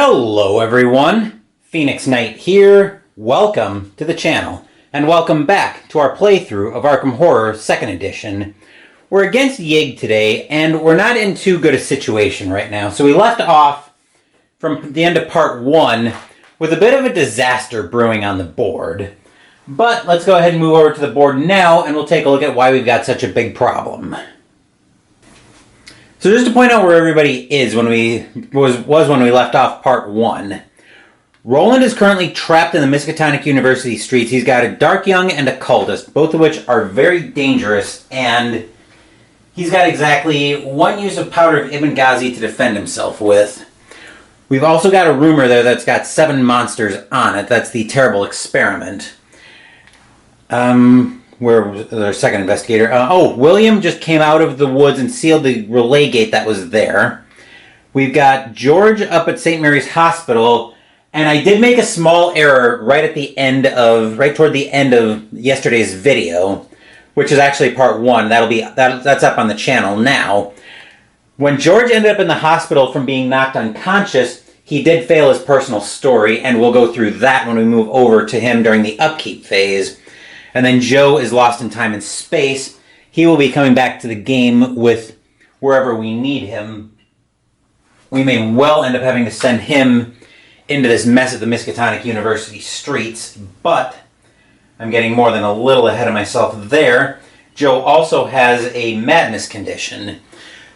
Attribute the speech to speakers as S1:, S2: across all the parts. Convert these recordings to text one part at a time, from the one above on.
S1: Hello everyone, Phoenix Knight here. Welcome to the channel, and welcome back to our playthrough of Arkham Horror 2nd Edition. We're against Yig today, and we're not in too good a situation right now. So we left off from the end of part 1 with a bit of a disaster brewing on the board. But let's go ahead and move over to the board now, and we'll take a look at why we've got such a big problem. So just to point out where everybody is when we was when we left off part 1. Roland is currently trapped in the Miskatonic University streets. He's got a Dark Young and a Cultist, both of which are very dangerous, and he's got exactly one use of Powder of Ibn Ghazi to defend himself with. We've also got a rumor there that's got 7 monsters on it. That's the Terrible Experiment. Where was our second investigator? William just came out of the woods and sealed the relay gate that was there. We've got George up at St. Mary's Hospital, and I did make a small error right toward the end of yesterday's video, which is actually part 1. That's up on the channel now. When George ended up in the hospital from being knocked unconscious, he did fail his personal story, and we'll go through that when we move over to him during the Upkeep Phase. And then Joe is lost in time and space. He will be coming back to the game with wherever we need him. We may well end up having to send him into this mess at the Miskatonic University streets, but I'm getting more than a little ahead of myself there. Joe also has a madness condition.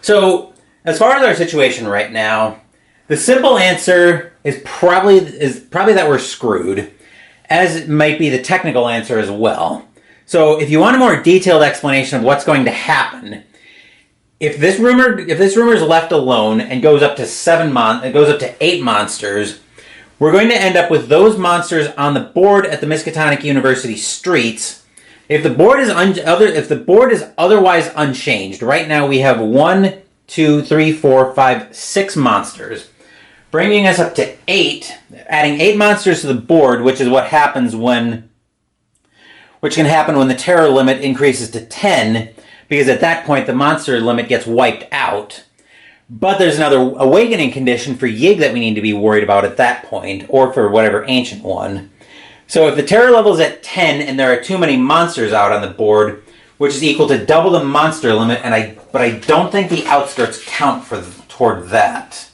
S1: So, as far as our situation right now, the simple answer is probably that we're screwed, as it might be the technical answer as well. So if you want a more detailed explanation of what's going to happen, if this rumor is left alone and goes up to 8 monsters, we're going to end up with those monsters on the board at the Miskatonic University streets. If the board is otherwise unchanged, right now we have 1, 2, 3, 4, 5, 6 monsters. Bringing us up to 8, adding 8 monsters to the board, which can happen when the terror limit increases to 10, because at that point the monster limit gets wiped out. But there's another awakening condition for Yig that we need to be worried about at that point, or for whatever ancient one. So if the terror level is at 10 and there are too many monsters out on the board, which is equal to double the monster limit, but I don't think the outskirts count toward that.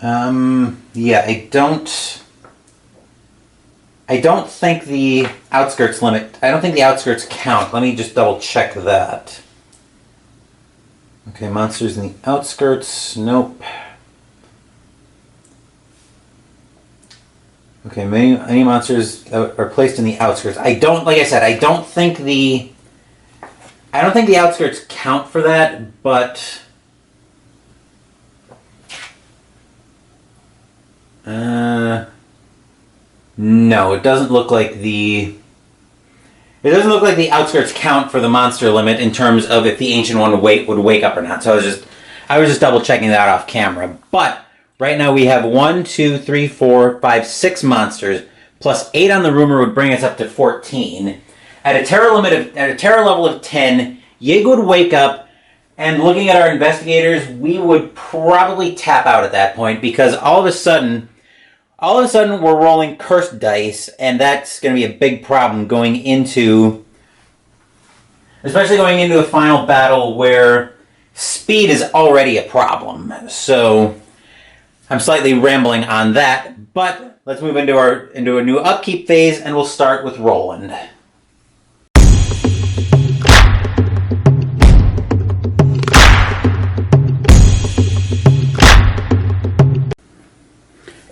S1: I don't think the outskirts count. Let me just double check that. Okay, monsters in the outskirts, nope. Okay, many monsters are placed in the outskirts. I don't think the outskirts count for that, but no, it doesn't look like the outskirts count for the monster limit in terms of if the ancient one would wake up or not. So I was just double checking that off camera. But right now we have 1, 2, 3, 4, 5, 6 monsters plus 8 on the rumor would bring us up to 14. At a terror level of 10, Yig would wake up, and looking at our investigators, we would probably tap out at that point, because all of a sudden we're rolling cursed dice, and that's going to be a big problem especially going into a final battle where speed is already a problem. So I'm slightly rambling on that, but let's move into a new upkeep phase, and we'll start with Roland.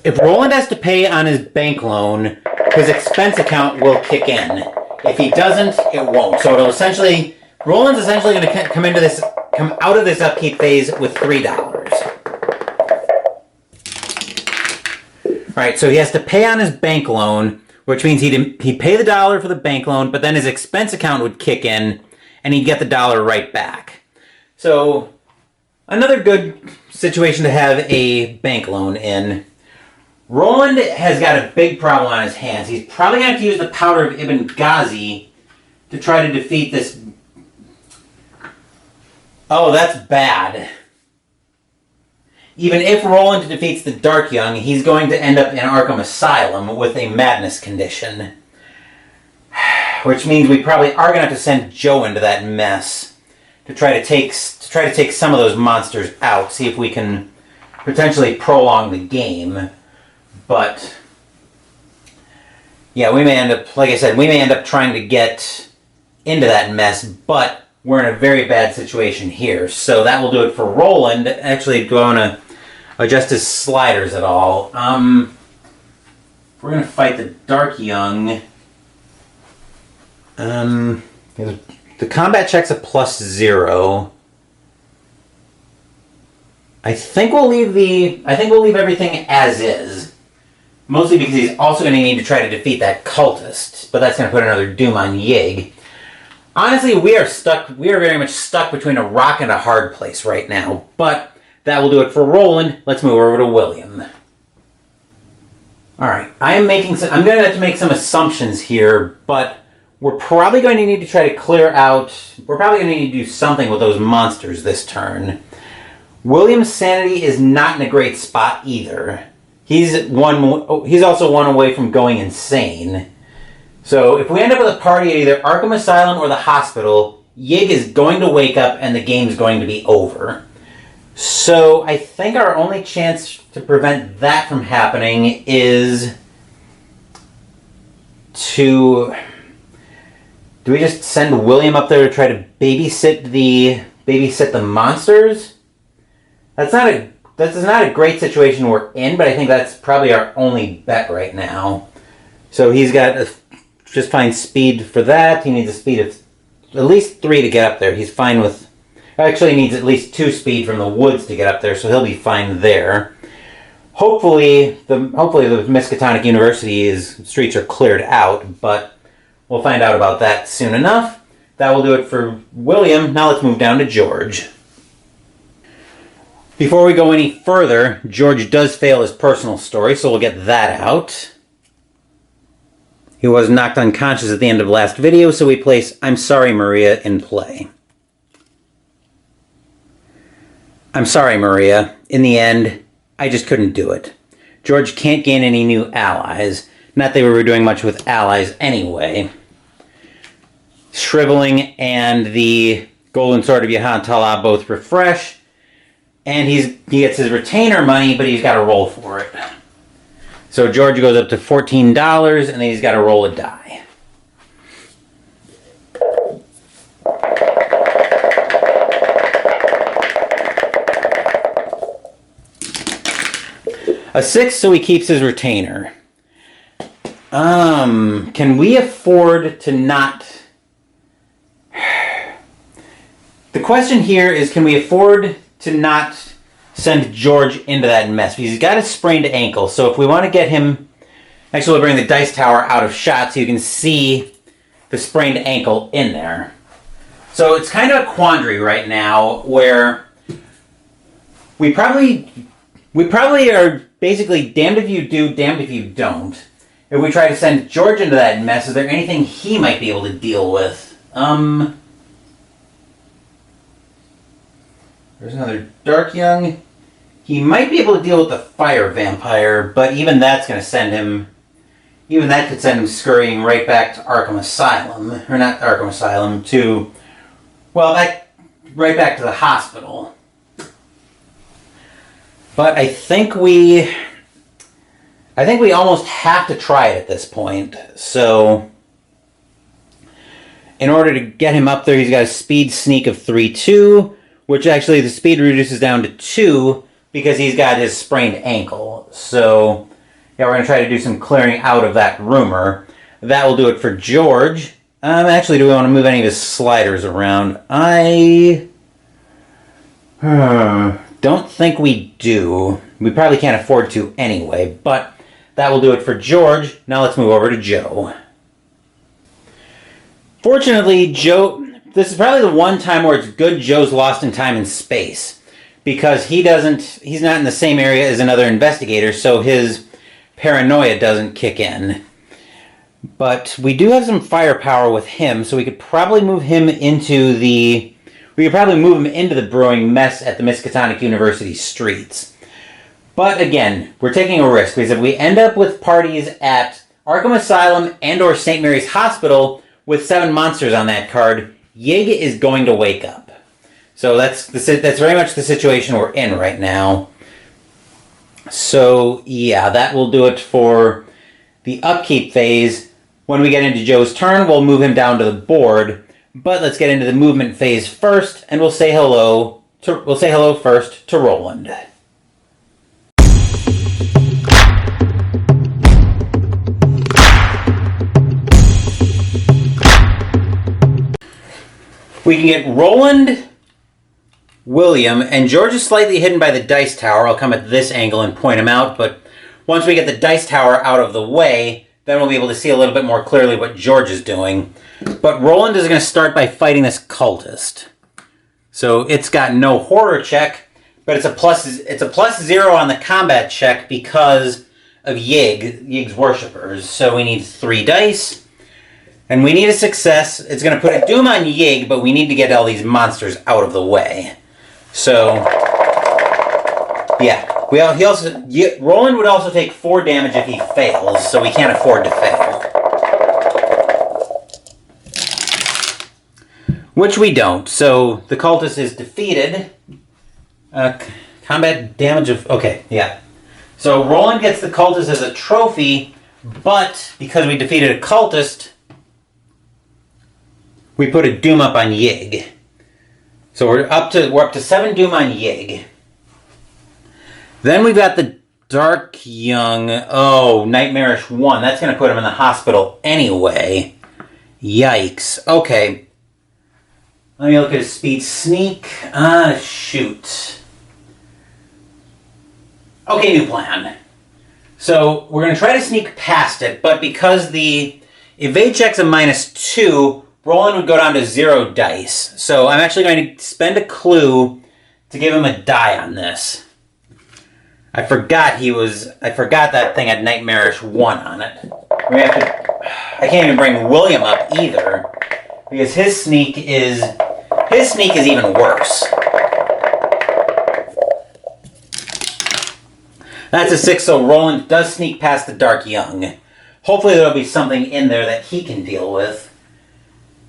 S1: If Roland has to pay on his bank loan, his expense account will kick in. If he doesn't, it won't. So Roland's essentially going to come out of this upkeep phase with $3. Alright, so he has to pay on his bank loan, which means he'd pay the $1 for the bank loan, but then his expense account would kick in, and he'd get the $1 right back. So, another good situation to have a bank loan in. Roland has got a big problem on his hands. He's probably going to have to use the Powder of Ibn Ghazi to try to defeat this. Oh, that's bad. even if Roland defeats the Dark Young, he's going to end up in Arkham Asylum with a madness condition. Which means we probably are going to have to send Joe into that mess to try to take some of those monsters out, see if we can potentially prolong the game. But yeah, we may end up, like I said, we may end up trying to get into that mess, but we're in a very bad situation here. So that will do it for Roland. Actually, do I want to adjust his sliders at all? We're going to fight the Dark Young. The combat check's a +0. I think we'll leave everything as is. Mostly because he's also going to need to try to defeat that cultist, but that's going to put another doom on Yig. Honestly, we are very much stuck between a rock and a hard place right now, but that will do it for Roland. Let's move over to William. Alright, I'm going to have to make some assumptions here, but we're probably going to need to try to we're probably going to need to do something with those monsters this turn. William's sanity is not in a great spot either. He's also one away from going insane. So if we end up with a party at either Arkham Asylum or the hospital, Yig is going to wake up and the game's going to be over. So I think our only chance to prevent that from happening is to... Do we just send William up there to try to babysit the monsters? That's not a great situation we're in, but I think that's probably our only bet right now. So he's got just fine speed for that. He needs a speed of at least 3 to get up there. He's fine with... Actually, he needs at least 2 speed from the woods to get up there, so he'll be fine there. Hopefully the Miskatonic University's streets are cleared out, but we'll find out about that soon enough. That will do it for William. Now let's move down to George. Before we go any further, George does fail his personal story, so we'll get that out. He was knocked unconscious at the end of last video, so we place I'm Sorry, Maria in play. I'm sorry, Maria. In the end, I just couldn't do it. George can't gain any new allies. Not that we were doing much with allies anyway. Shriveling and the Golden Sword of Yahantala both refresh. And he gets his retainer money, but he's got to roll for it. So George goes up to $14, and then he's got to roll a die. A 6, so he keeps his retainer. Can we afford to not... The question here is, can we afford to not send George into that mess? Because he's got a sprained ankle, so if we want to get him... Actually, we'll bring the dice tower out of shot so you can see the sprained ankle in there. So it's kind of a quandary right now where we probably are basically damned if you do, damned if you don't. If we try to send George into that mess, is there anything he might be able to deal with? There's another Dark Young. He might be able to deal with the Fire Vampire, but even that's going to send him... Even that could send him scurrying right back to Arkham Asylum. Or not Arkham Asylum, to... Well, right back to the hospital. But I think we almost have to try it at this point. So, in order to get him up there, he's got a speed sneak of 3-2, which actually the speed reduces down to 2 because he's got his sprained ankle. So, yeah, we're going to try to do some clearing out of that rumor. That will do it for George. Actually, do we want to move any of his sliders around? I don't think we do. We probably can't afford to anyway, but that will do it for George. Now let's move over to Joe. Fortunately, this is probably the one time where it's good Joe's lost in time and space, because he's not in the same area as another investigator, so his paranoia doesn't kick in. But we do have some firepower with him, so we could probably move him into the brewing mess at the Miskatonic University streets. But again, we're taking a risk, because if we end up with parties at Arkham Asylum and or St. Mary's Hospital with 7 monsters on that card, Yig is going to wake up. So that's very much the situation we're in right now. So yeah, that will do it for the upkeep phase. When we get into Joe's turn, we'll move him down to the board. But let's get into the movement phase first, and we'll say hello first to Roland. We can get Roland, William, and George is slightly hidden by the dice tower. I'll come at this angle and point him out, but once we get the dice tower out of the way, then we'll be able to see a little bit more clearly what George is doing. But Roland is going to start by fighting this cultist. So it's got no horror check, but it's a plus 0 on the combat check because of Yig's worshippers. So we need 3 dice. And we need a success. It's going to put a doom on Yig, but we need to get all these monsters out of the way. So, yeah. Roland would also take 4 damage if he fails, so we can't afford to fail. Which we don't. So the cultist is defeated. Combat damage of... Okay, yeah. So Roland gets the cultist as a trophy, but because we defeated a cultist, we put a doom up on Yig. So we're up to 7 doom on Yig. Then we've got the Dark Young. Oh, Nightmarish 1. That's going to put him in the hospital anyway. Yikes. Okay. Let me look at his speed. Sneak. Shoot. Okay, new plan. So we're going to try to sneak past it, but because the evade check's a -2, Roland would go down to 0 dice. So I'm actually going to spend a clue to give him a die on this. I forgot that thing had Nightmarish 1 on it. I can't even bring William up either, because his sneak is even worse. That's a 6, so Roland does sneak past the Dark Young. Hopefully there'll be something in there that he can deal with.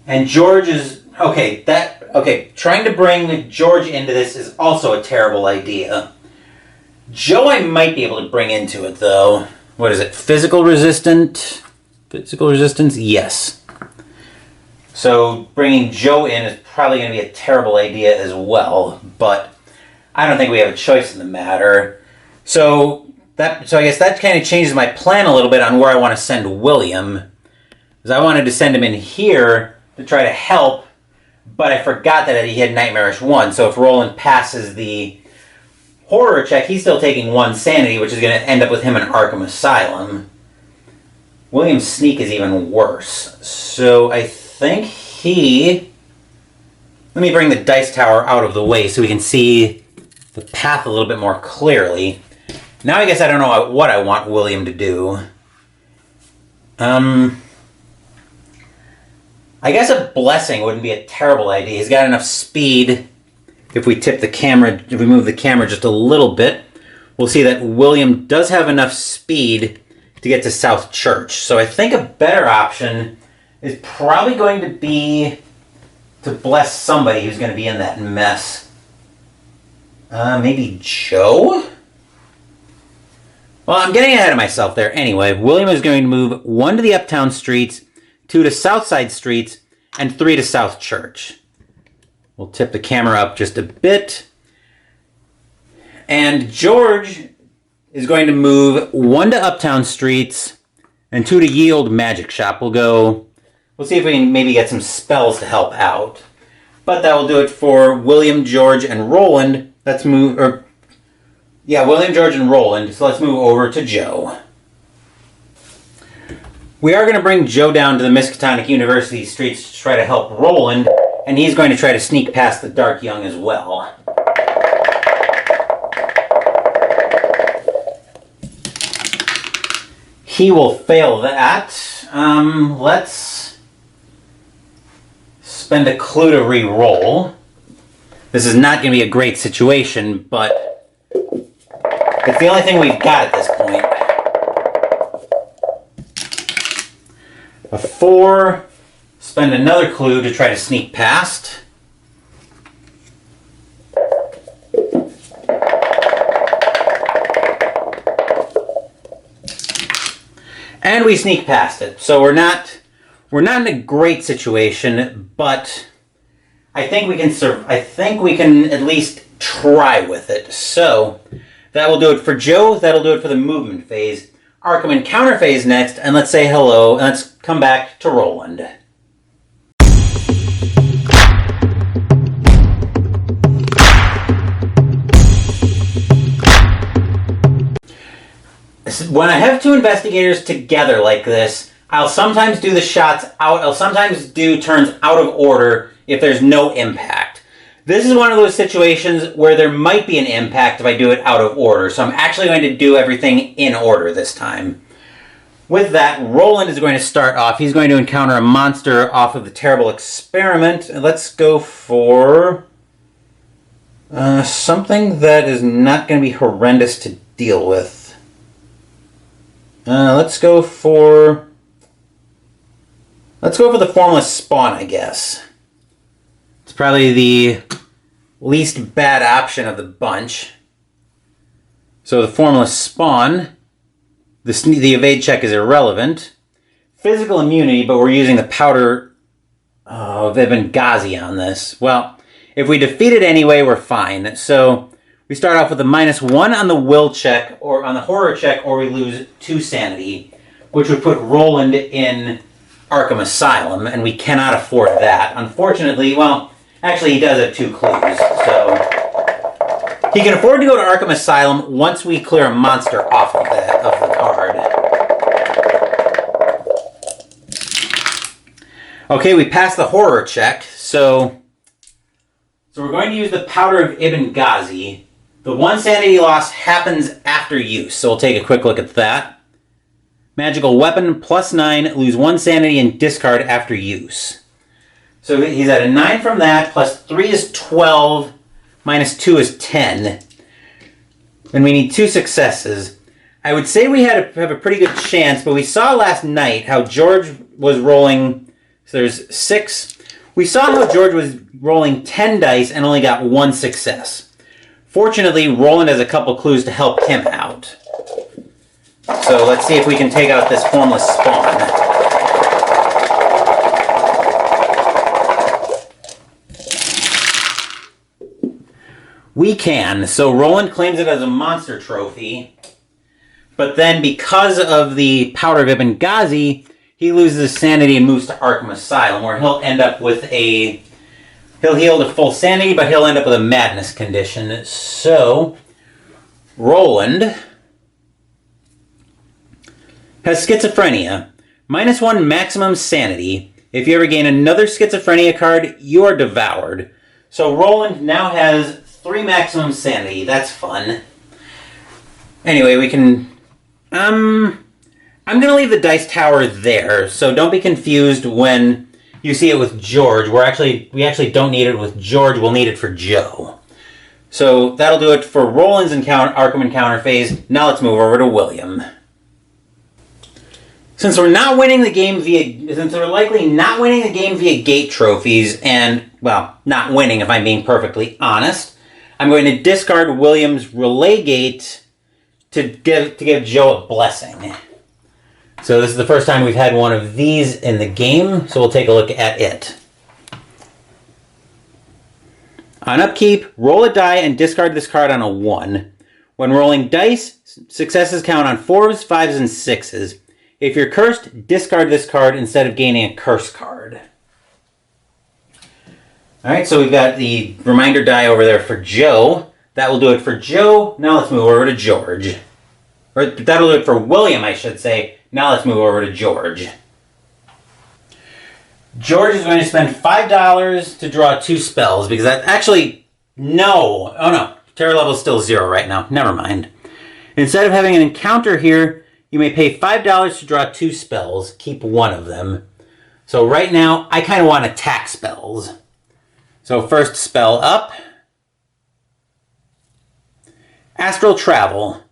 S1: And George is... Okay, trying to bring George into this is also a terrible idea. Joe I might be able to bring into it, though. What is it? Physical resistance? Yes. So bringing Joe in is probably going to be a terrible idea as well, but I don't think we have a choice in the matter. So I guess that kind of changes my plan a little bit on where I want to send William. Because I wanted to send him in here to try to help, but I forgot that he had Nightmarish 1, so if Roland passes the horror check, he's still taking 1 sanity, which is going to end up with him in Arkham Asylum. William's sneak is even worse, so I think let me bring the dice tower out of the way so we can see the path a little bit more clearly. Now I guess I don't know what I want William to do. I guess a blessing wouldn't be a terrible idea. He's got enough speed. If we move the camera just a little bit, we'll see that William does have enough speed to get to South Church. So I think a better option is probably going to be to bless somebody who's going to be in that mess. Maybe Joe? Well, I'm getting ahead of myself there. Anyway, William is going to move 1 to the Uptown Streets, 2 to Southside Streets, and 3 to South Church. We'll tip the camera up just a bit. And George is going to move 1 to Uptown Streets and 2 to Ye Olde Magic Shop. We'll see if we can maybe get some spells to help out. But that will do it for William, George, and Roland. William, George, and Roland. So let's move over to Joe. We are going to bring Joe down to the Miskatonic University streets to try to help Roland, and he's going to try to sneak past the Dark Young as well. He will fail that. Let's spend a clue to re-roll. This is not going to be a great situation, but It's the only thing we've got at this point. A 4. Spend another clue to try to sneak past. And we sneak past it. So we're not in a great situation, but I think we can at least try with it. So that will do it for Joe. That'll do it for the movement phase. Arkham Encounter phase next, and let's say hello, and let's come back to Roland. When I have two investigators together like this, I'll sometimes do the shots out, I'll sometimes do turns out of order if there's no impact. This is one of those situations where there might be an impact if I do it out of order, so I'm actually going to do everything in order this time. With that, Roland is going to start off. He's going to encounter a monster off of the Terrible Experiment. Let's go for something that is not going to be horrendous to deal with. Let's go for the Formless Spawn, I guess. It's probably the least bad option of the bunch. So the Formless Spawn, the evade check is irrelevant. Physical immunity, but we're using the powder of Benghazi on this. Well, if we defeat it anyway, we're fine. So we start off with a -1 on the will check, or on the horror check, or we lose 2 sanity, which would put Roland in Arkham Asylum, and we cannot afford that. Unfortunately, well, actually he does have 2 clues, so he can afford to go to Arkham Asylum once we clear a monster off of the card. Okay, we passed the horror check, so we're going to use the powder of Ibn Ghazi. The 1 sanity loss happens after use, so we'll take a quick look at that. Magical weapon, +9, lose 1 sanity and discard after use. So he's at a 9 from that, +3 is 12, -2 is 10. And we need 2 successes. I would say we have a pretty good chance, but we saw last night how George was rolling, so there's 6. We saw how George was rolling 10 dice and only got 1 success. Fortunately, Roland has a couple clues to help him out. So let's see if we can take out this Formless Spawn. We can. So Roland claims it as a monster trophy. But then because of the powder of Ibn Ghazi, he loses his sanity and moves to Arkham Asylum, where he'll end up with he'll heal to full sanity, but he'll end up with a madness condition. So, Roland has schizophrenia. -1 maximum sanity. If you ever gain another schizophrenia card, you are devoured. So Roland now has 3 maximum sanity. That's fun. Anyway, we can... I'm going to leave the dice tower there, so don't be confused when you see it with George. We actually don't need it with George. We'll need it for Joe. So that'll do it for Roland's Arkham Encounter phase. Now let's move over to William. Since we're likely not winning the game via gate trophies, and, well, not winning if I'm being perfectly honest, I'm going to discard William's relay gate to give Joe a blessing. So this is the first time we've had one of these in the game, so we'll take a look at it. On upkeep, roll a die and discard this card on a 1. When rolling dice, successes count on 4s, 5s, and 6s. If you're cursed, discard this card instead of gaining a curse card. Alright, so we've got the reminder die over there for Joe. That will do it for Joe. Now let's move over to George. Or that'll do it for William, I should say. Now let's move over to George. George is going to spend $5 to draw 2 spells, because that actually... No! Oh no, terror level is still 0 right now. Never mind. Instead of having an encounter here, you may pay $5 to draw 2 spells. Keep 1 of them. So right now, I kind of want attack spells. So first spell up. Astral Travel.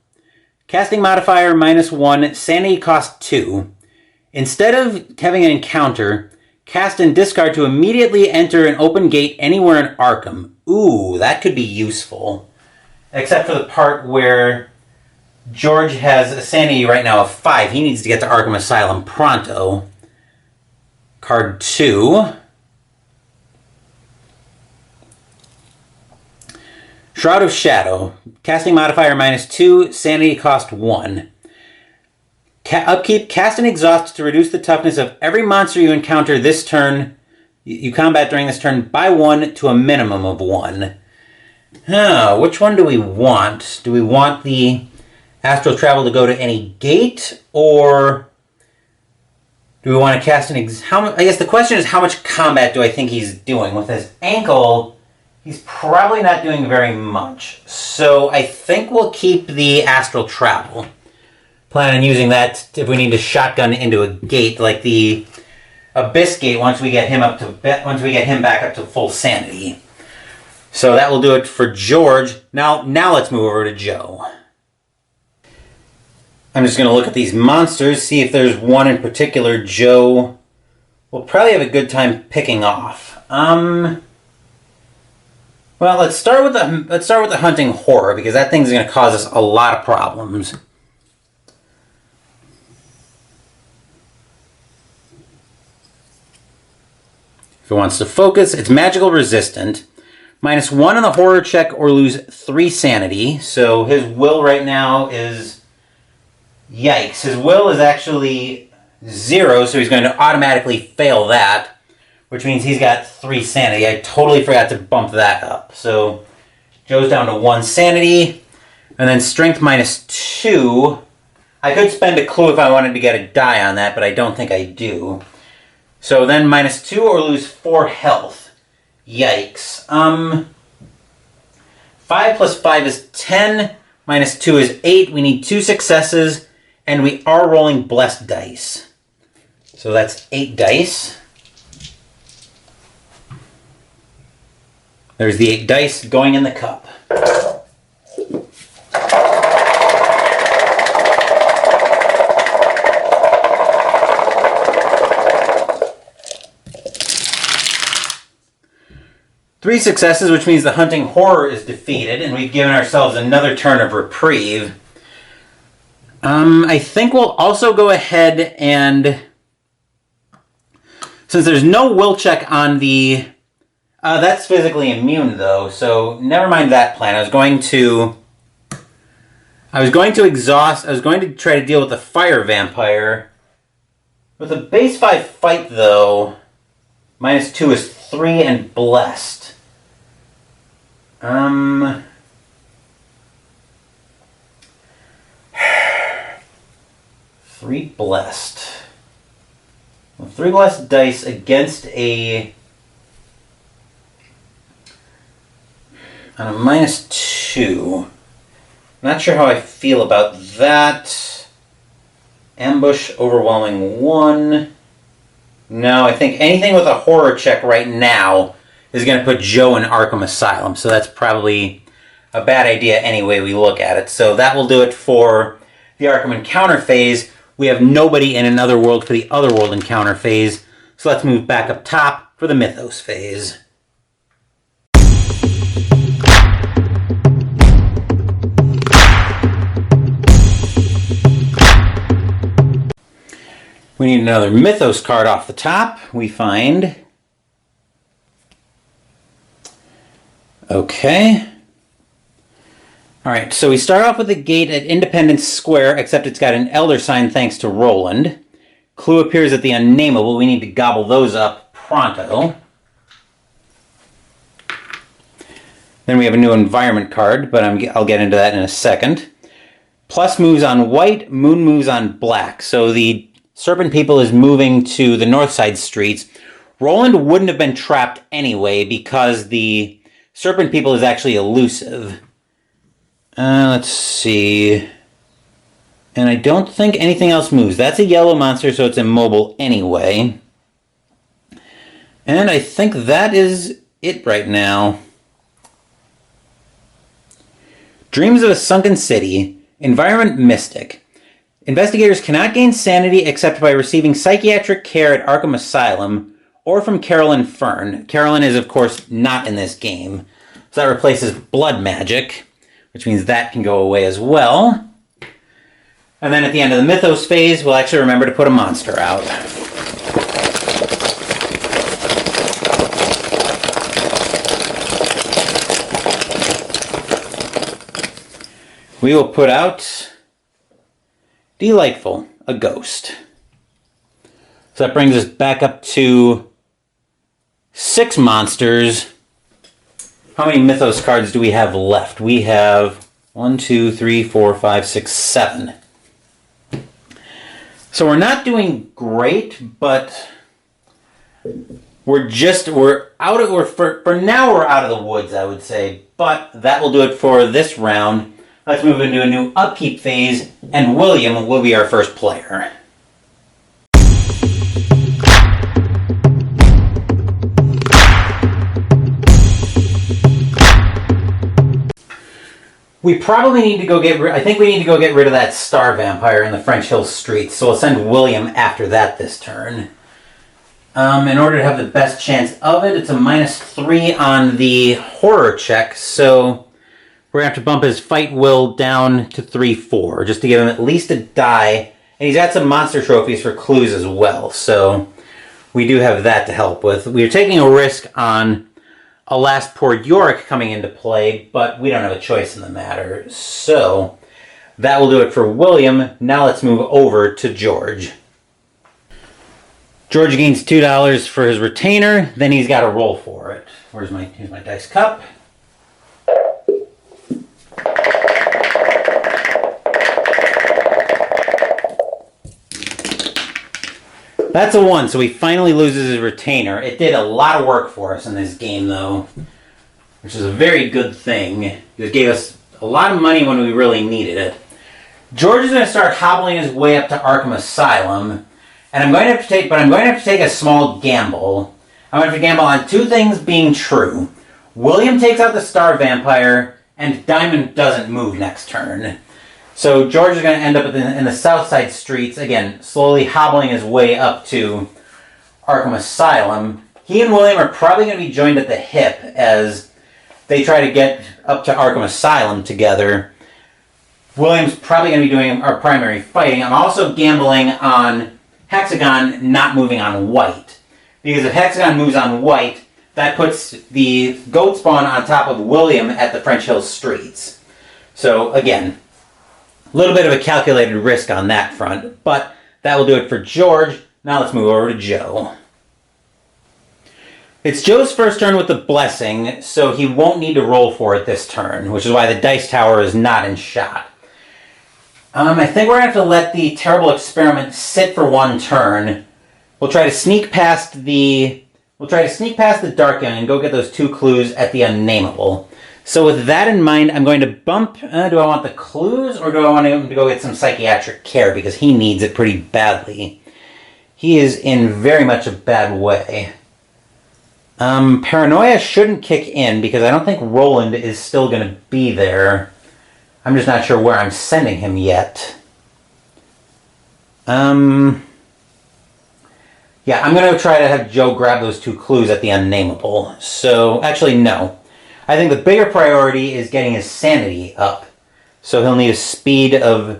S1: Casting modifier -1, sanity cost 2. Instead of having an encounter, cast and discard to immediately enter an open gate anywhere in Arkham. Ooh, that could be useful. Except for the part where George has a sanity right now of 5. He needs to get to Arkham Asylum pronto. Card 2. Shroud of Shadow. Casting modifier -2, sanity cost 1. Upkeep, cast and exhaust to reduce the toughness of every monster you encounter this turn, you combat during this turn by 1 to a minimum of 1. Which one do we want? Do we want the astral travel to go to any gate, or do we want to cast an I guess the question is, how much combat do I think he's doing? With his ankle, he's probably not doing very much. So I think we'll keep the astral travel. Plan on using that if we need to shotgun into a gate like the Abyss Gate once we get him back up to full sanity. So that will do it for George. Now let's move over to Joe. I'm just going to look at these monsters, see if there's one in particular Joe will probably have a good time picking off. Well, let's start with the hunting horror, because that thing's going to cause us a lot of problems. If it wants to focus, it's magical resistant. -1 on the horror check or lose 3 sanity. So his will right now is... Yikes. His will is actually 0, so he's going to automatically fail that, which means he's got 3 sanity. I totally forgot to bump that up. So Joe's down to 1 sanity. And then strength -2. I could spend a clue if I wanted to get a die on that, but I don't think I do. So then -2 or lose 4 health. Yikes. 5 plus 5 is 10. -2 is 8. We need 2 successes, and we are rolling blessed dice. So that's 8 dice. There's the 8 dice going in the cup. Three successes, which means the hunting horror is defeated, and we've given ourselves another turn of reprieve. I think we'll also go ahead and... Since there's no will check on the... that's physically immune, though, so never mind that plan. I was going to exhaust... I was going to try to deal with the fire vampire. With a base 5 fight, though, -2 is 3 and blessed. 3 blessed. Well, 3 blessed dice against on a -2. Not sure how I feel about that. Ambush, overwhelming 1. No, I think anything with a horror check right now is going to put Joe in Arkham Asylum, so that's probably a bad idea any way we look at it. So that will do it for the Arkham Encounter phase. We have nobody in Another World for the Otherworld Encounter phase, so let's move back up top for the Mythos phase. We need another Mythos card off the top. We find... Okay. Alright, so we start off with the gate at Independence Square, except it's got an Elder Sign thanks to Roland. Clue appears at the Unnameable. We need to gobble those up pronto. Then we have a new environment card, but I'll get into that in a second. Plus moves on white, moon moves on black. So the Serpent People is moving to the north side streets. Roland wouldn't have been trapped anyway because the Serpent People is actually elusive. Let's see. And I don't think anything else moves. That's a yellow monster, so it's immobile anyway. And I think that is it right now. Dreams of a Sunken City. Environment Mystic. Investigators cannot gain sanity except by receiving psychiatric care at Arkham Asylum or from Carolyn Fern. Carolyn is, of course, not in this game. So that replaces blood magic, which means that can go away as well. And then at the end of the Mythos phase, we'll actually remember to put a monster out. We will put out Delightful, a ghost. So that brings us back up to 6 monsters. How many Mythos cards do we have left? We have 1, 2, 3, 4, 5, 6, 7. So we're not doing great, but for now we're out of the woods, I would say. But that will do it for this round. Let's move into a new upkeep phase, and William will be our first player. We probably need to go get rid... I think we need to go get rid of that star vampire in the French Hill Streets, so we'll send William after that this turn. In order to have the best chance of it, it's a -3 on the horror check, so we're going to have to bump his fight will down to 3/4, just to give him at least a die. And he's got some monster trophies for clues as well, so we do have that to help with. We're taking a risk on a last poor Yorick coming into play, but we don't have a choice in the matter. So that will do it for William. Now let's move over to George. George gains $2 for his retainer, then he's got to roll for it. Here's my dice cup. That's a 1, so he finally loses his retainer. It did a lot of work for us in this game, though, which is a very good thing. It gave us a lot of money when we really needed it. George is going to start hobbling his way up to Arkham Asylum, and I'm going to have to take a small gamble. I'm going to have to gamble on 2 things being true. William takes out the star vampire, and Diamond doesn't move next turn. So George is going to end up in the south side streets, again, slowly hobbling his way up to Arkham Asylum. He and William are probably going to be joined at the hip as they try to get up to Arkham Asylum together. William's probably going to be doing our primary fighting. I'm also gambling on Hexagon not moving on white. Because if Hexagon moves on white, that puts the goat spawn on top of William at the French Hill Streets. So, again, a little bit of a calculated risk on that front, but that will do it for George. Now let's move over to Joe. It's Joe's first turn with the blessing, so he won't need to roll for it this turn, which is why the dice tower is not in shot. I think we're going to have to let the terrible experiment sit for 1 turn. We'll try to sneak past the Dark Young and go get those 2 clues at the Unnameable. So with that in mind, I'm going to bump... do I want the clues, or do I want him to go get some psychiatric care? Because he needs it pretty badly. He is in very much a bad way. Paranoia shouldn't kick in, because I don't think Roland is still going to be there. I'm just not sure where I'm sending him yet. Yeah, I'm going to try to have Joe grab those 2 clues at the Unnameable. So, actually, no. I think the bigger priority is getting his sanity up. So he'll need a speed of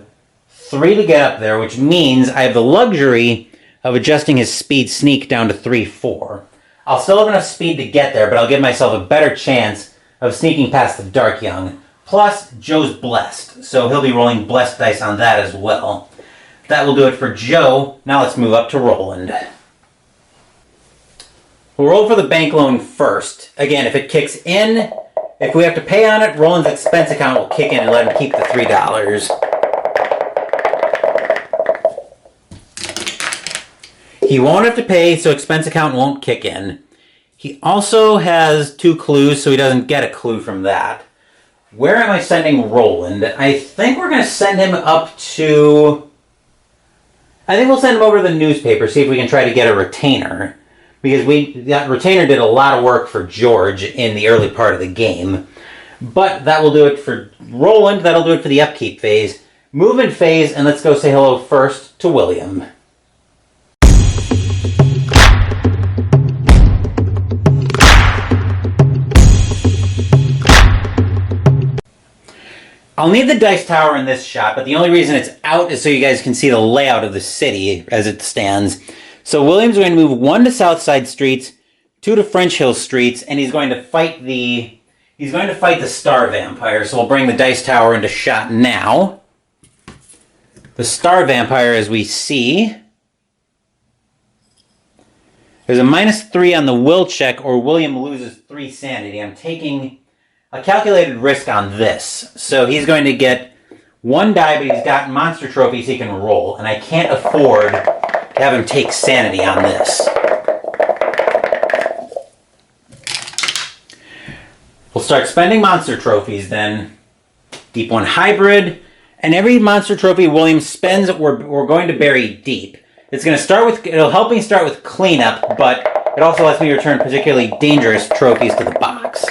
S1: 3 to get up there, which means I have the luxury of adjusting his speed sneak down to 3/4. I'll still have enough speed to get there, but I'll give myself a better chance of sneaking past the Dark Young. Plus, Joe's blessed, so he'll be rolling blessed dice on that as well. That will do it for Joe. Now let's move up to Roland. We'll roll for the bank loan first. Again, if it kicks in, if we have to pay on it, Roland's expense account will kick in and let him keep the $3. He won't have to pay, so expense account won't kick in. He also has 2 clues, so he doesn't get a clue from that. Where am I sending Roland? I think we're going to send him up to... I think we'll send him over to the newspaper, see if we can try to get a retainer. Because that retainer did a lot of work for George in the early part of the game. But that will do it for Roland. That'll do it for the upkeep phase. movement phase, and let's go say hello first to William. I'll need the dice tower in this shot, but the only reason it's out is so you guys can see the layout of the city as it stands. So William's going to move 1 to Southside Streets, 2 to French Hill Streets, and he's going to fight the Star Vampire. So we'll bring the dice tower into shot now. The Star Vampire, as we see, there's a -3 on the will check, or William loses 3 sanity. I'm taking a calculated risk on this. So he's going to get 1 die, but he's got monster trophies he can roll, and I can't afford to have him take sanity on this. We'll start spending monster trophies then. Deep One Hybrid, and every monster trophy William spends, we're going to bury deep. It'll help me start with cleanup, but it also lets me return particularly dangerous trophies to the box.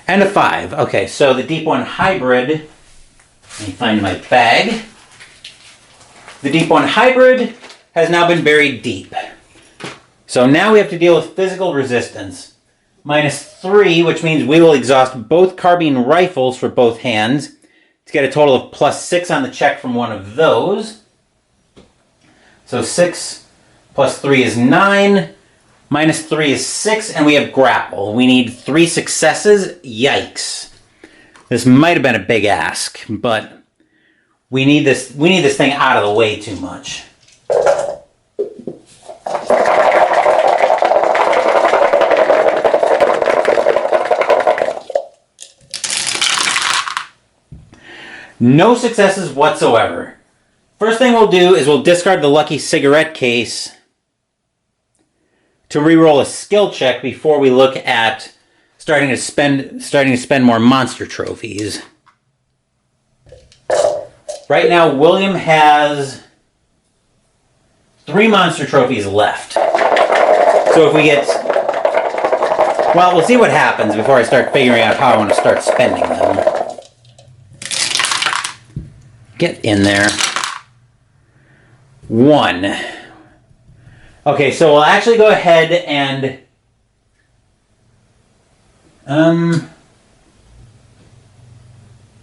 S1: And a 5. Okay, so the Deep One Hybrid, let me find my bag. The Deep One Hybrid has now been buried deep. So now we have to deal with physical resistance. -3, which means we will exhaust both carbine rifles for both hands to get a total of +6 on the check from one of those. So 6 + 3 is 9. -3 is 6, and we have grapple. We need 3 successes. Yikes. This might have been a big ask, but we need this thing out of the way too much. No successes whatsoever. First thing we'll do is we'll discard the lucky cigarette case to reroll a skill check before we look at starting to spend more monster trophies. Right now, William has 3 monster trophies left. So if we get... Well, we'll see what happens before I start figuring out how I want to start spending them. Get in there. 1. Okay, so we'll actually go ahead and...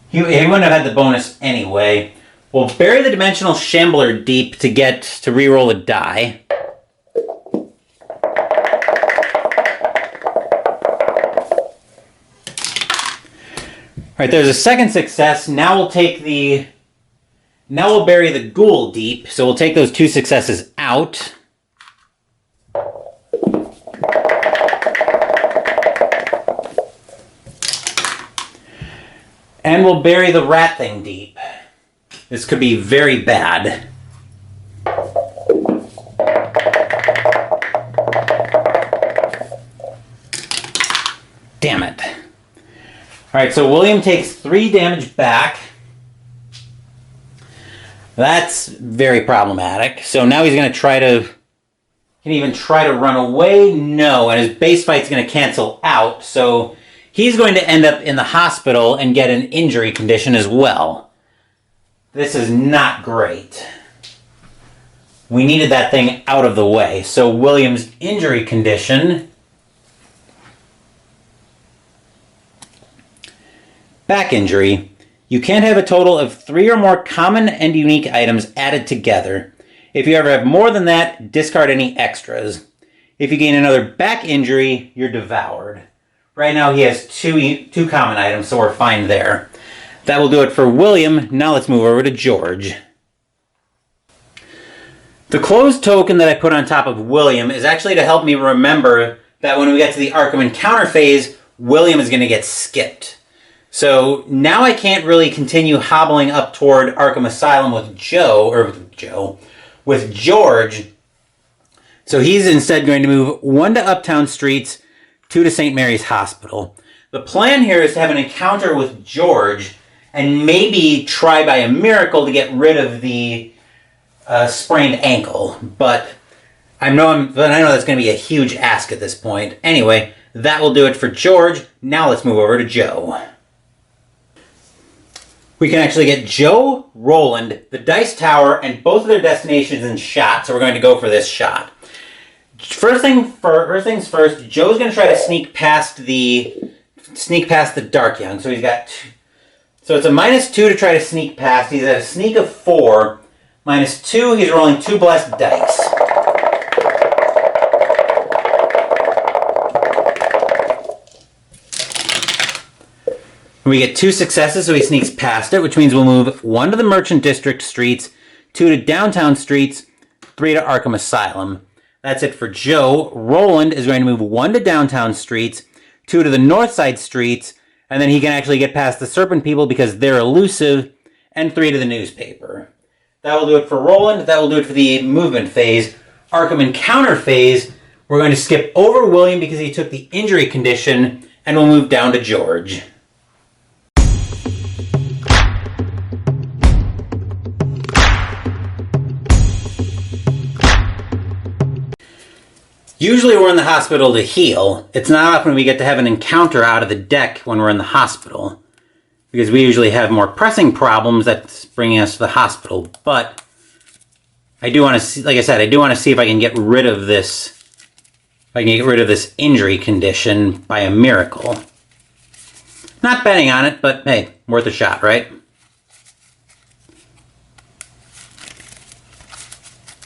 S1: He wouldn't have had the bonus anyway. We'll bury the Dimensional Shambler deep to reroll a die. Alright, there's a second success. Now we'll bury the Ghoul deep, so we'll take those 2 successes out. And we'll bury the Rat Thing deep. This could be very bad. Damn it. Alright, so William takes 3 damage back. That's very problematic. So now he's going to can he even try to run away? No, and his base fight's going to cancel out, so he's going to end up in the hospital and get an injury condition as well. This is not great. We needed that thing out of the way. So William's injury condition... Back injury. You can't have a total of 3 or more common and unique items added together. If you ever have more than that, discard any extras. If you gain another back injury, you're devoured. Right now he has 2 common items, so we're fine there. That will do it for William. Now let's move over to George. The closed token that I put on top of William is actually to help me remember that when we get to the Arkham Encounter phase, William is going to get skipped. So now I can't really continue hobbling up toward Arkham Asylum with with George. So he's instead going to move 1 to Uptown Streets, 2 to St. Mary's Hospital. The plan here is to have an encounter with George and maybe try by a miracle to get rid of the sprained ankle. But I know that's going to be a huge ask at this point. Anyway, that will do it for George. Now let's move over to Joe. we can actually get Joe, Roland, the Dice Tower, and both of their destinations in shot. So we're going to go for this shot. First things first, Joe's going to try to sneak past the Dark Young. So he's got so it's a -2 to try to sneak past. He's at a sneak of 4. -2, he's rolling 2 blessed dice. We get 2 successes, so he sneaks past it, which means we'll move 1 to the Merchant District streets, 2 to downtown streets, 3 to Arkham Asylum. That's it for Joe. Roland is going to move 1 to downtown streets, 2 to the north side streets, and then he can actually get past the Serpent People because they're elusive, and 3 to the newspaper. That will do it for Roland. That will do it for the movement phase. Arkham Encounter phase, we're going to skip over William because he took the injury condition, and we'll move down to George. Usually we're in the hospital to heal. It's not often we get to have an encounter out of the deck when we're in the hospital, because we usually have more pressing problems that's bringing us to the hospital. But I do want to see, like I said, I do want to see if I can get rid of this, injury condition by a miracle. Not betting on it, but hey, worth a shot, right?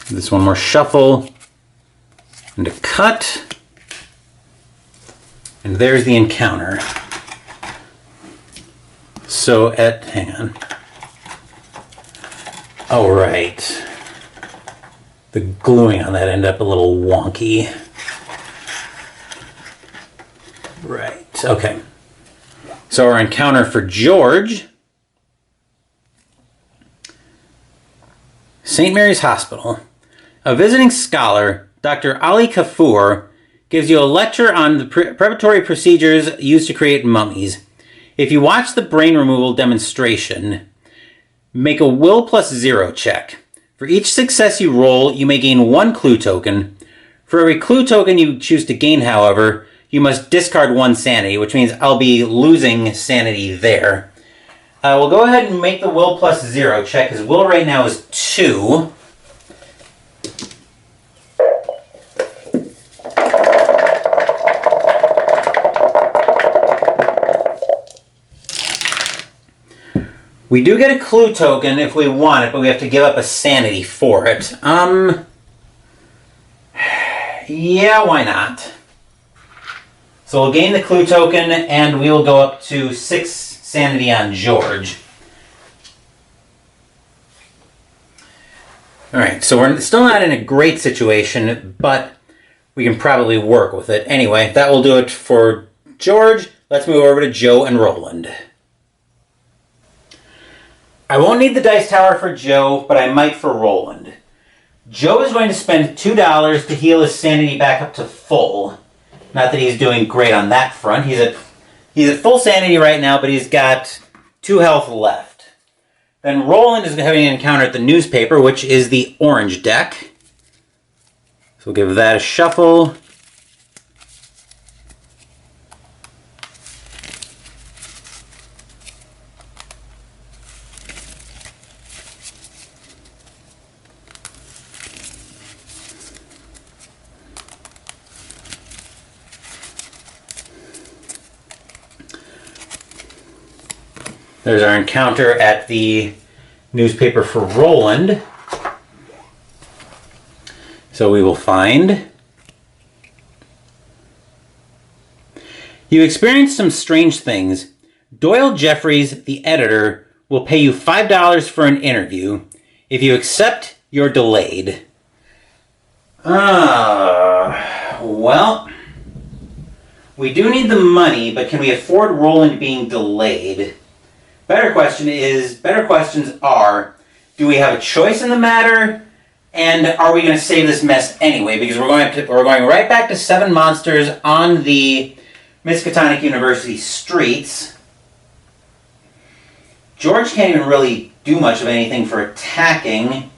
S1: This one more shuffle. And a cut. And there's the encounter. So hang on. Oh, right. The gluing on that ended up a little wonky. Right, okay. So our encounter for George. St. Mary's Hospital. A visiting scholar, Dr. Ali Kafur, gives you a lecture on the preparatory procedures used to create mummies. If you watch the brain removal demonstration, make a will +0 check. For each success you roll, you may gain 1 clue token. For every clue token you choose to gain, however, you must discard 1 sanity, which means I'll be losing sanity there. We'll go ahead and make the will +0 check. His will right now is 2. We do get a clue token if we want it, but we have to give up a sanity for it. Yeah, why not? So we'll gain the clue token, and we will go up to 6 sanity on George. Alright, so we're still not in a great situation, but we can probably work with it. Anyway, that will do it for George. Let's move over to Joe and Roland. I won't need the Dice Tower for Joe, but I might for Roland. Joe is going to spend $2 to heal his sanity back up to full. Not that he's doing great on that front. He's at full sanity right now, but he's got 2 health left. Then Roland is having an encounter at the newspaper, which is the orange deck. So we'll give that a shuffle. There's our encounter at the newspaper for Roland. So we will find. You experienced some strange things. Doyle Jeffries, the editor, will pay you $5 for an interview. If you accept, you're delayed. Well, we do need the money, but can we afford Roland being delayed? Better questions are, do we have a choice in the matter? And are we going to save this mess anyway? Because we're going right back to 7 monsters on the Miskatonic University streets. George can't even really do much of anything for attacking.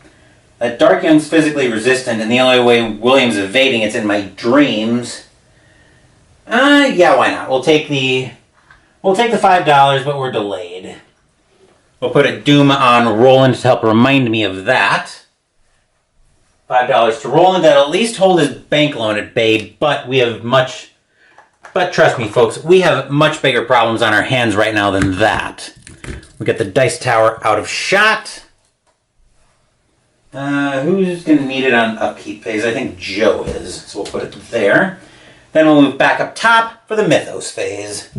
S1: That Dark Young's physically resistant, and the only way William's evading it's in my dreams. Yeah, why not? We'll take the $5, but we're delayed. We'll put a Doom on Roland to help remind me of that. $5 to Roland. That'll at least hold his bank loan at bay, but we have much... But trust me, folks, we have much bigger problems on our hands right now than that. We got the Dice Tower out of shot. Who's going to need it on Upkeep Phase? I think Joe is, so we'll put it there. Then we'll move back up top for the Mythos Phase.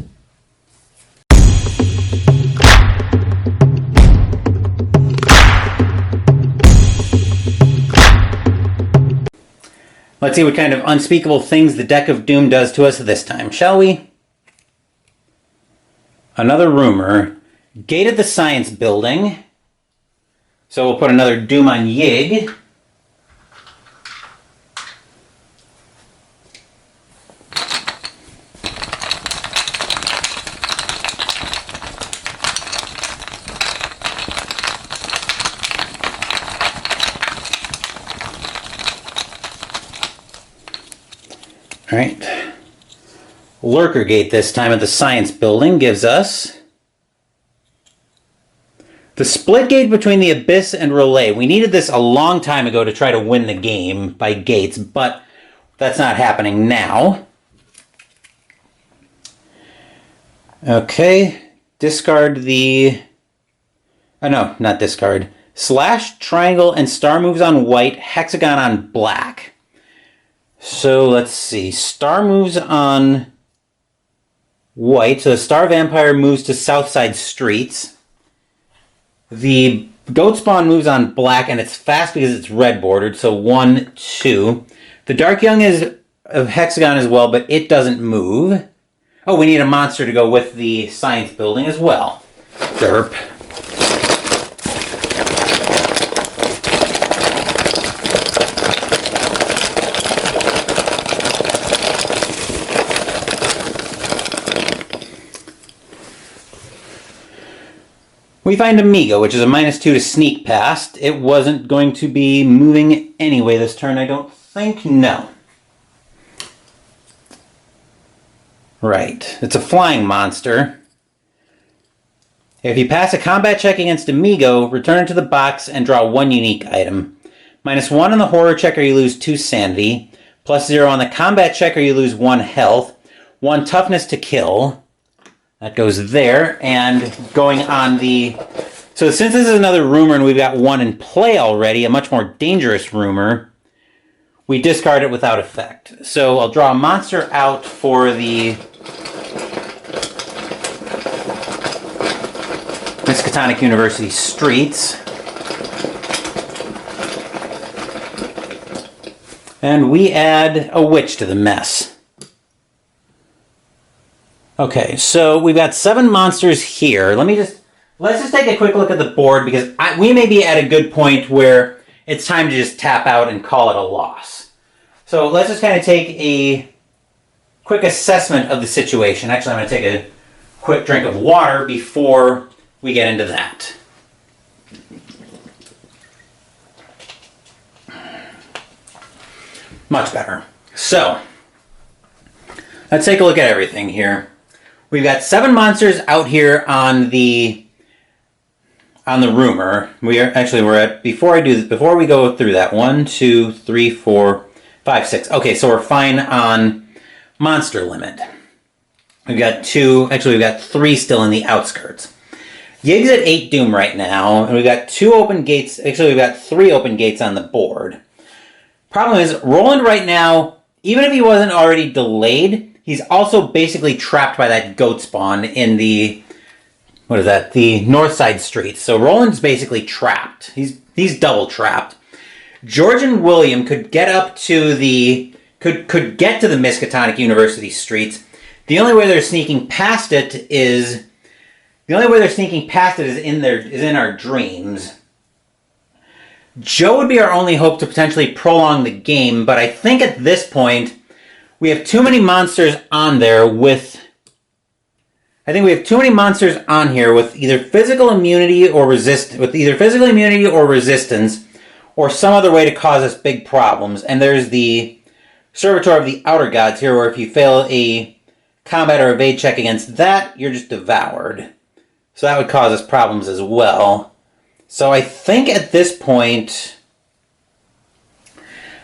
S1: Let's see what kind of unspeakable things the Deck of Doom does to us this time, shall we? Another rumor. Gated the Science Building. So we'll put another Doom on Yig. All right. Lurker Gate this time at the Science Building gives us the split gate between the Abyss and Relay. We needed this a long time ago to try to win the game by gates, but that's not happening now. Okay. Discard the... Oh, no, not discard. Slash, triangle, and star moves on white, hexagon on black. So let's see. Star moves on white. So the Star Vampire moves to Southside Streets. The Goat Spawn moves on black, and it's fast because it's red bordered. So 1, 2. The Dark Young is a hexagon as well, but it doesn't move. Oh, we need a monster to go with the Science Building as well. Derp. We find Amigo, which is a -2 to sneak past. It wasn't going to be moving anyway this turn, I don't think. No. Right. It's a flying monster. If you pass a combat check against Amigo, return it to the box and draw 1 unique item. -1 on the horror check or you lose 2 sanity. +0 on the combat check or you lose 1 health. 1 toughness to kill. That goes there, and going on the... So since this is another rumor and we've got one in play already, a much more dangerous rumor, we discard it without effect. So I'll draw a monster out for the Miskatonic University Streets. And we add a witch to the mess. Okay, so we've got 7 monsters here. Let's just take a quick look at the board because we may be at a good point where it's time to just tap out and call it a loss. So let's just kind of take a quick assessment of the situation. Actually, I'm going to take a quick drink of water before we get into that. Much better. So, let's take a look at everything here. We've got 7 monsters out here on the rumor. We're at before we go through that. 1, 2, 3, 4, 5, 6. Okay, so we're fine on monster limit. We've got 3 still in the outskirts. Yig's at 8 Doom right now, and we've got 2 open gates. Actually, we've got 3 open gates on the board. Problem is, Roland right now, even if he wasn't already delayed, he's also basically trapped by that goat spawn in the, the north side streets. So Roland's basically trapped. He's double trapped. George and William could get up to could get to the Miskatonic University streets. The only way they're sneaking past it is in our dreams. Joe would be our only hope to potentially prolong the game, but I think at this point we have too many monsters on there with either physical immunity or resistance, or some other way to cause us big problems. And there's the Servitor of the Outer Gods here, where if you fail a combat or evade check against that, you're just devoured. So that would cause us problems as well. So I think at this point,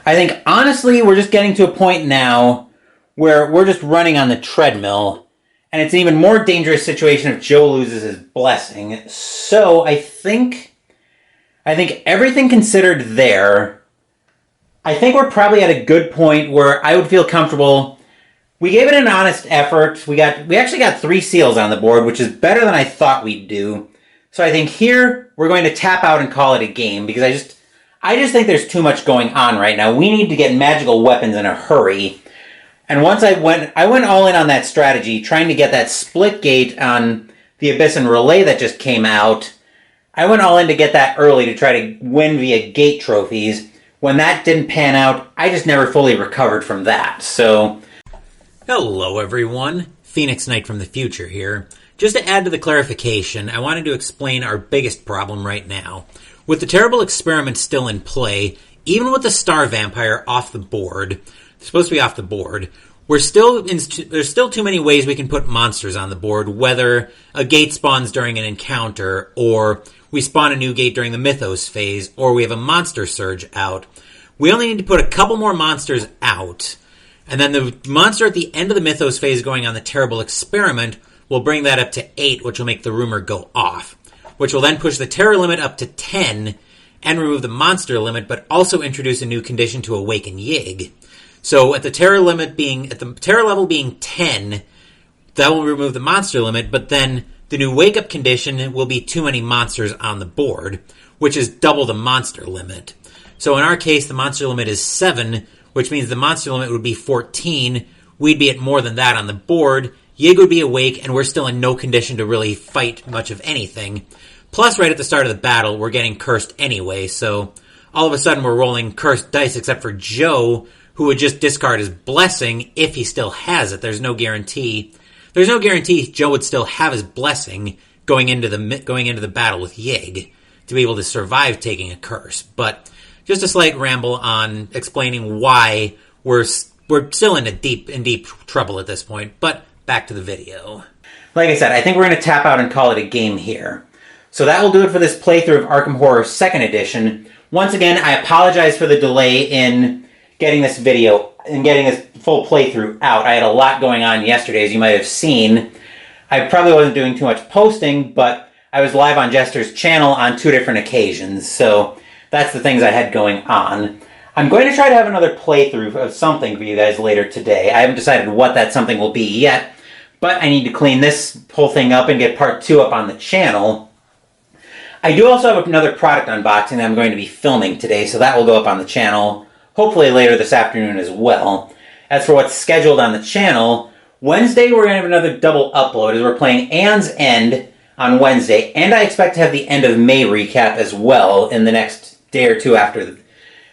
S1: I think honestly we're just getting to a point now where we're just running on the treadmill, and it's an even more dangerous situation if Joe loses his blessing. So I think everything considered there, I think we're probably at a good point where I would feel comfortable. We gave it an honest effort. We actually got 3 seals on the board, which is better than I thought we'd do. So I think here we're going to tap out and call it a game, because I just think there's too much going on right now. We need to get magical weapons in a hurry. And once I went all in on that strategy, trying to get that split gate on the Abyss and Relay that just came out. I went all in to get that early to try to win via gate trophies. When that didn't pan out, I just never fully recovered from that. So,
S2: hello everyone, Phoenix Knight from the future here. Just to add to the clarification, I wanted to explain our biggest problem right now. With the terrible experiment still in play, even with the Star Vampire off the board, supposed to be off the board, there's still too many ways we can put monsters on the board, whether a gate spawns during an encounter, or we spawn a new gate during the Mythos Phase, or we have a monster surge out. We only need to put a couple more monsters out, and then the monster at the end of the Mythos Phase going on the terrible experiment will bring that up to 8, which will make the rumor go off, which will then push the terror limit up to 10 and remove the monster limit, but also introduce a new condition to awaken Yig. So at the terror level being 10, that will remove the monster limit, but then the new wake up condition will be too many monsters on the board, which is double the monster limit. So in our case, the monster limit is 7, which means the monster limit would be 14. We'd be at more than that on the board. Yig would be awake, and we're still in no condition to really fight much of anything. Plus, right at the start of the battle, we're getting cursed anyway, so all of a sudden we're rolling cursed dice except for Joe, who would just discard his blessing if he still has it. There's no guarantee. There's no guarantee Joe would still have his blessing going into the battle with Yig to be able to survive taking a curse. But just a slight ramble on explaining why we're still in deep trouble at this point. But back to the video.
S1: like I said, I think we're going to tap out and call it a game here. So that will do it for this playthrough of Arkham Horror 2nd Edition. Once again, I apologize for the delay in getting this video and getting this full playthrough out. I had a lot going on yesterday, as you might have seen. I probably wasn't doing too much posting, but I was live on Jester's channel on 2 different occasions, so that's the things I had going on. I'm going to try to have another playthrough of something for you guys later today. I haven't decided what that something will be yet, but I need to clean this whole thing up and get part 2 up on the channel. I do also have another product unboxing that I'm going to be filming today, so that will go up on the channel, hopefully later this afternoon as well. As for what's scheduled on the channel, Wednesday we're going to have another double upload as we're playing Anne's End on Wednesday, and I expect to have the end of May recap as well in the next day or two after.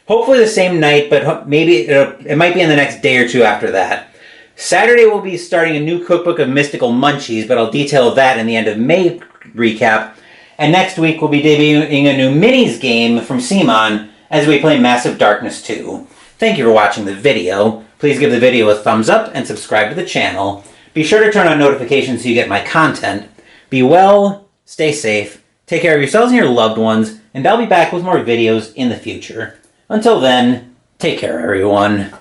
S1: Hopefully the same night, but maybe it might be in the next day or two after that. Saturday we'll be starting a new cookbook of mystical munchies, but I'll detail that in the end of May recap. And next week we'll be debuting a new minis game from Simon as we play Massive Darkness 2. Thank you for watching the video. Please give the video a thumbs up and subscribe to the channel. Be sure to turn on notifications so you get my content. Be well, stay safe, take care of yourselves and your loved ones, and I'll be back with more videos in the future. Until then, take care everyone.